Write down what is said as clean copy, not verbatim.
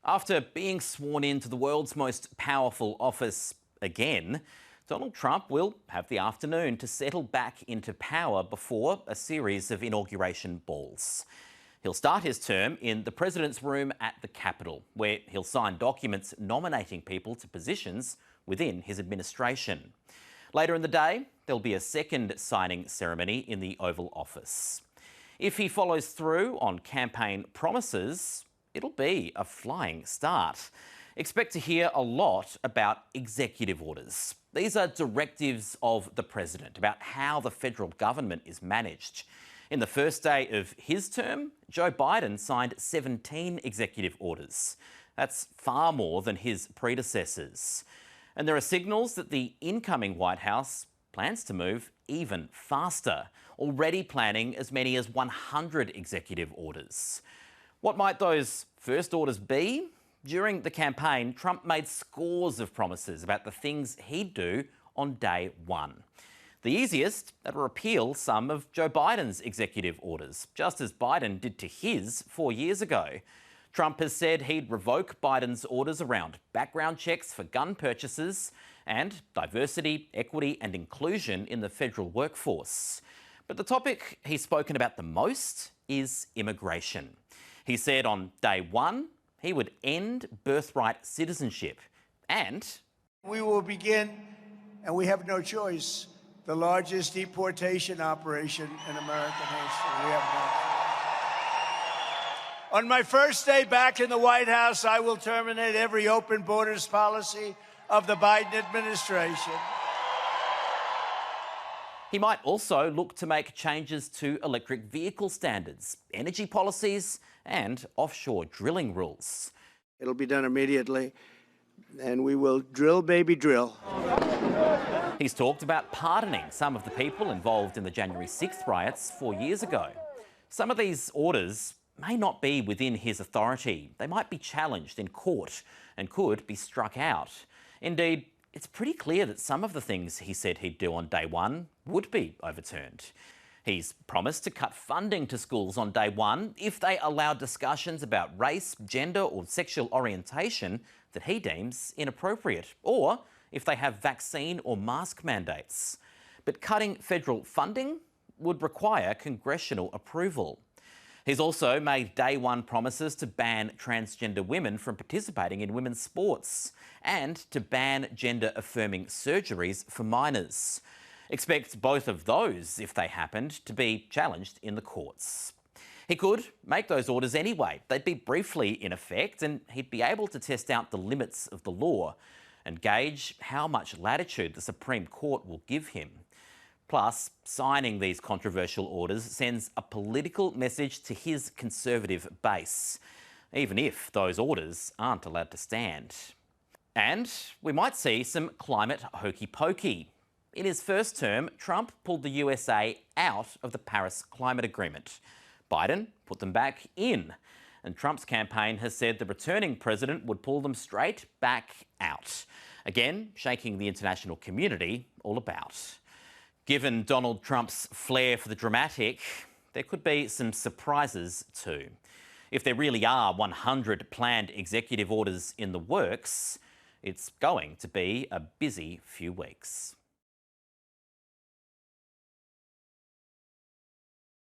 After being sworn into the world's most powerful office again, Donald Trump will have the afternoon to settle back into power before a series of inauguration balls. He'll start his term in the president's room at the Capitol, where he'll sign documents nominating people to positions within his administration. Later in the day, there'll be a second signing ceremony in the Oval Office. If he follows through on campaign promises, it'll be a flying start. Expect to hear a lot about executive orders. These are directives of the president about how the federal government is managed. In the first day of his term, Joe Biden signed 17 executive orders. That's far more than his predecessors. And there are signals that the incoming White House plans to move even faster, already planning as many as 100 executive orders. What might those first orders be? During the campaign, Trump made scores of promises about the things he'd do on day one. The easiest, to repeal some of Joe Biden's executive orders, just as Biden did to his 4 years ago. Trump has said he'd revoke Biden's orders around background checks for gun purchases and diversity, equity and inclusion in the federal workforce. But the topic he's spoken about the most is immigration. He said on day one, he would end birthright citizenship and... We will begin, and we have no choice, the largest deportation operation in American history. We have no choice. On my first day back in the White House, I will terminate every open borders policy of the Biden administration. He might also look to make changes to electric vehicle standards, energy policies and offshore drilling rules. It'll be done immediately, and we will drill, baby, drill. He's talked about pardoning some of the people involved in the January 6th riots 4 years ago. Some of these orders may not be within his authority. They might be challenged in court and could be struck out. Indeed, it's pretty clear that some of the things he said he'd do on day one would be overturned. He's promised to cut funding to schools on day one if they allow discussions about race, gender or sexual orientation that he deems inappropriate, or if they have vaccine or mask mandates. But cutting federal funding would require congressional approval. He's also made day one promises to ban transgender women from participating in women's sports and to ban gender-affirming surgeries for minors. Expect both of those, if they happened, to be challenged in the courts. He could make those orders anyway. They'd be briefly in effect and he'd be able to test out the limits of the law and gauge how much latitude the Supreme Court will give him. Plus, signing these controversial orders sends a political message to his conservative base, even if those orders aren't allowed to stand. And we might see some climate hokey-pokey. In his first term, Trump pulled the USA out of the Paris Climate Agreement. Biden put them back in. And Trump's campaign has said the returning president would pull them straight back out. Again, shaking the international community all about. Given Donald Trump's flair for the dramatic, there could be some surprises too. If there really are 100 planned executive orders in the works, it's going to be a busy few weeks.